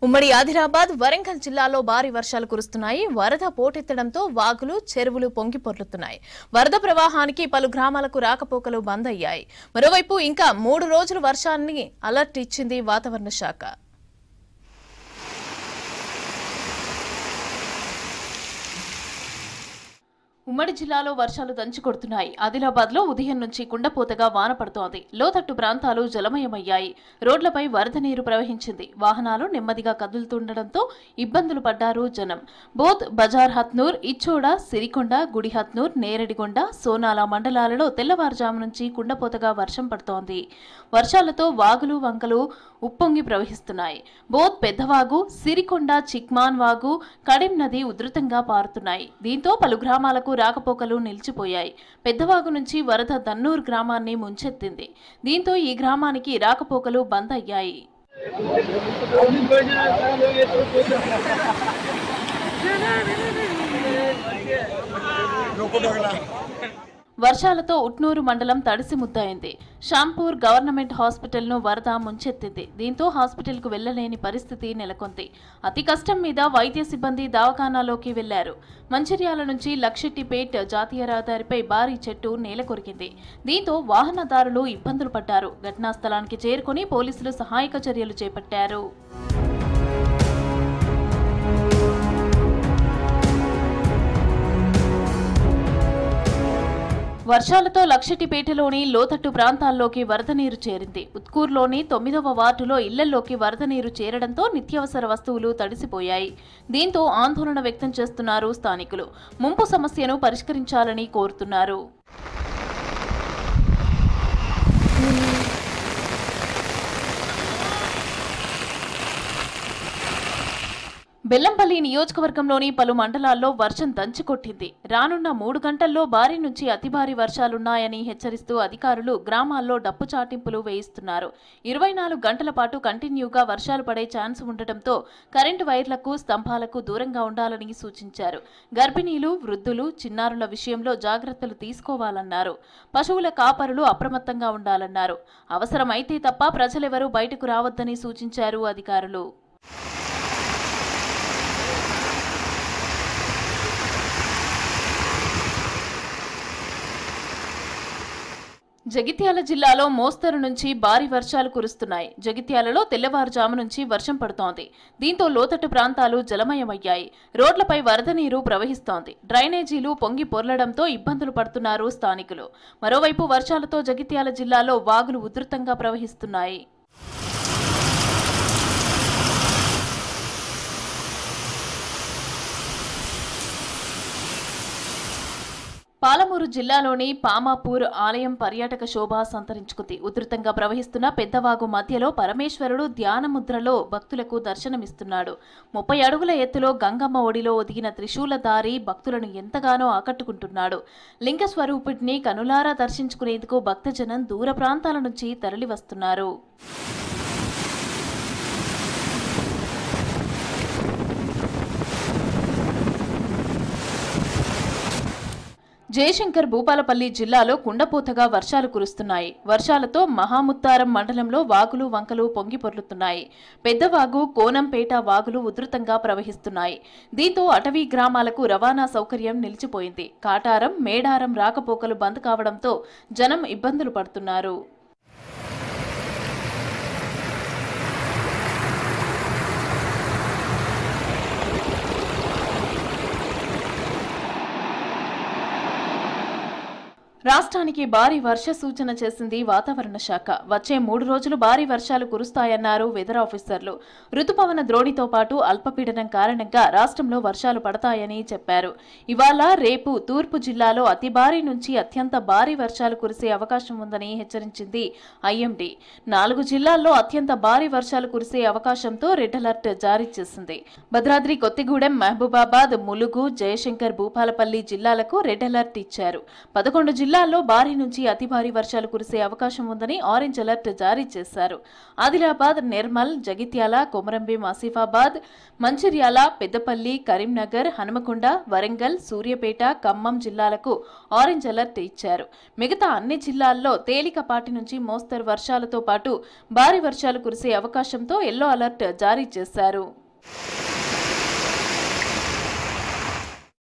ఉమ్మడి ఆదిలాబాద్ వరంగల్ జిల్లాలో భారీ వర్షాలు కురుస్తున్నాయి. వరద పోటెత్తడంతో వాగులు చెరువులు పొంగి పొర్లుతున్నాయి. వరద ప్రవాహానికి పలు గ్రామాలకు రాకపోకలు బంద్ అయ్యాయి. మరోవైపు ఇంకా 3 రోజులు వర్షాన్ని అలర్ట్ ఇచ్చింది వాతావరణ శాఖ. ఉమ్మడి జిల్లాలో వర్షాలు దంచుకొడుతున్నాయి. ఆదిలాబాద్ లో ఉదయం నుంచి కుండపోతగా వాన పడుతోంది. లోతట్టు ప్రాంతాలు జలమయమయ్యాయి. రోడ్లపై వరద నీరు ప్రవహించింది. వాహనాలు నెమ్మదిగా కదులుతుండటంతో ఇబ్బందులు పడ్డారు జనం. బోధ్, బజార్ హత్నూర్, ఇచ్చోడ, సిరికొండ, గుడి హత్నూర్, నేరడిగొండ, సోనాల మండలాలలో తెల్లవారుజాము నుంచి కుండపోతగా వర్షం పడుతోంది. వర్షాలతో వాగులు వంకలు ఉప్పొంగి ప్రవహిస్తున్నాయి. బోధ్ పెద్దవాగు, సిరికొండ, చిక్మాన్ వాగు, కడెం నది ఉధృతంగా పారుతున్నాయి. దీంతో పలు గ్రామాలకు రాకపోకలు నిలిచిపోయాయి. పెద్దవాగు నుంచి వరద దన్నూర్ గ్రామాన్ని ముంచెత్తింది. దీంతో ఈ గ్రామానికి రాకపోకలు బంద్ అయ్యాయి. వర్షాలతో ఉట్నూరు మండలం తడిసి ముద్దయింది. షాంపూర్ గవర్నమెంట్ హాస్పిటల్ ను వరద ముంచెత్తింది. దీంతో హాస్పిటల్ కు వెళ్లలేని పరిస్థితి నెలకొంది. అతి కష్టం మీద వైద్య సిబ్బంది దవాఖానాలోకి వెళ్లారు. మంచిర్యాల నుంచి లక్షెట్టిపేట్ జాతీయ రహదారిపై భారీ చెట్టు నేల కొరికింది. దీంతో వాహనదారులు ఇబ్బందులు పడ్డారు. ఘటనా స్థలానికి చేరుకుని పోలీసులు సహాయక చర్యలు చేపట్టారు. వర్షాలతో లక్షెట్టిపేటలోని లోతట్టు ప్రాంతాల్లోకి వరద నీరు చేరింది. ఉత్కూరులోని 9వ వార్డులో ఇళ్లలోకి వరద నీరు చేరడంతో నిత్యావసర వస్తువులు తడిసిపోయాయి. దీంతో ఆందోళన వ్యక్తం చేస్తున్నారు స్థానికులు. ముంపు సమస్యను పరిష్కరించాలని కోరుతున్నారు. బెల్లంపల్లి నియోజకవర్గంలోని పలు మండలాల్లో వర్షం దంచుకొట్టింది. రానున్న 3 గంటల్లో భారీ నుంచి అతి భారీ వర్షాలున్నాయని హెచ్చరిస్తూ అధికారులు గ్రామాల్లో డప్పు చాటింపులు వేయిస్తున్నారు. 24 గంటల పాటు కంటిన్యూగా వర్షాలు పడే ఛాన్స్ ఉండటంతో కరెంటు వైర్లకు, స్తంభాలకు దూరంగా ఉండాలని సూచించారు. గర్భిణీలు, వృద్ధులు, చిన్నారుల విషయంలో జాగ్రత్తలు తీసుకోవాలన్నారు. పశువుల కాపరులు అప్రమత్తంగా ఉండాలన్నారు. అవసరమైతే తప్ప ప్రజలెవరూ బయటకు రావద్దని సూచించారు అధికారులు. జగిత్యాల జిల్లాలో మోస్తరు నుంచి భారీ వర్షాలు కురుస్తున్నాయి. జగిత్యాలలో తెల్లవారుజాము నుంచి వర్షం పడుతోంది. దీంతో లోతట్టు ప్రాంతాలు జలమయమయ్యాయి. రోడ్లపై వరద నీరు ప్రవహిస్తోంది. డ్రైనేజీలు పొంగి పొర్లడంతో ఇబ్బందులు పడుతున్నారు స్థానికులు. మరోవైపు వర్షాలతో జగిత్యాల జిల్లాలో వాగులు ఉధృతంగా ప్రవహిస్తున్నాయి. పాలమూరు జిల్లాలోని పామాపూర్ ఆలయం పర్యాటక శోభ సంతరించుకుంది. ఉధృతంగా ప్రవహిస్తున్న పెద్దవాగు మధ్యలో పరమేశ్వరుడు ధ్యాన ముద్రలో భక్తులకు దర్శనమిస్తున్నాడు. 30 అడుగుల ఎత్తులో గంగమ్మ ఒడిలో ఒదిగిన త్రిశూలధారి భక్తులను ఎంతగానో ఆకట్టుకుంటున్నాడు. లింగ స్వరూపుడిని కనులారా దర్శించుకునేందుకు భక్తజనం దూర ప్రాంతాల నుంచి తరలివస్తున్నారు. జయశంకర్ భూపాలపల్లి జిల్లాలో కుండపోతగా వర్షాలు కురుస్తున్నాయి. వర్షాలతో మహాముత్తారం మండలంలో వాగులు వంకలు పొంగి పొర్లుతున్నాయి. పెద్దవాగు, కోనంపేట వాగులు ఉధృతంగా ప్రవహిస్తున్నాయి. దీంతో అటవీ గ్రామాలకు రవాణా సౌకర్యం నిలిచిపోయింది. కాటారం, మేడారం రాకపోకలు బంద్ కావడంతో జనం ఇబ్బందులు పడుతున్నారు. రాష్ట్రానికి భారీ వర్ష సూచన చేసింది వాతావరణ శాఖ. వచ్చే 3 రోజులు భారీ వర్షాలు కురుస్తాయన్నారు వెదర్ ఆఫీసర్లు. రుతుపవన ద్రోణితో పాటు అల్పపీడనం కారణంగా రాష్ట్రంలో వర్షాలు పడతాయని చెప్పారు. ఇవాళ, రేపు తూర్పు జిల్లాలో అతి భారీ నుంచి అత్యంత భారీ వర్షాలు కురిసే అవకాశం ఉందని హెచ్చరించింది ఐఎండీ. 4 జిల్లాల్లో అత్యంత భారీ వర్షాలు కురిసే అవకాశంతో రెడ్ అలర్ట్ జారీ చేసింది. భద్రాద్రి కొత్తగూడెం, మహబూబాబాద్, ములుగు, జయశంకర్ భూపాలపల్లి జిల్లాలకు రెడ్ అలర్ట్ ఇచ్చారు. 11 జిల్లాల్లో భారీ నుంచి అతి భారీ వర్షాలు కురిసే అవకాశం ఉందని ఆరెంజ్ అలర్ట్ జారీ చేశారు. ఆదిలాబాద్, నిర్మల్, జగిత్యాల, కొమరంభీం, ఆసిఫాబాద్, మంచిర్యాల, పెద్దపల్లి, కరీంనగర్, హనుమకొండ, వరంగల్, సూర్యాపేట, ఖమ్మం జిల్లాలకు ఆరెంజ్ అలర్ట్ ఇచ్చారు. మిగతా అన్ని జిల్లాల్లో తేలికపాటి నుంచి మోస్తరు వర్షాలతో పాటు భారీ వర్షాలు కురిసే అవకాశంతో ఎల్లో అలర్ట్ జారీ చేశారు.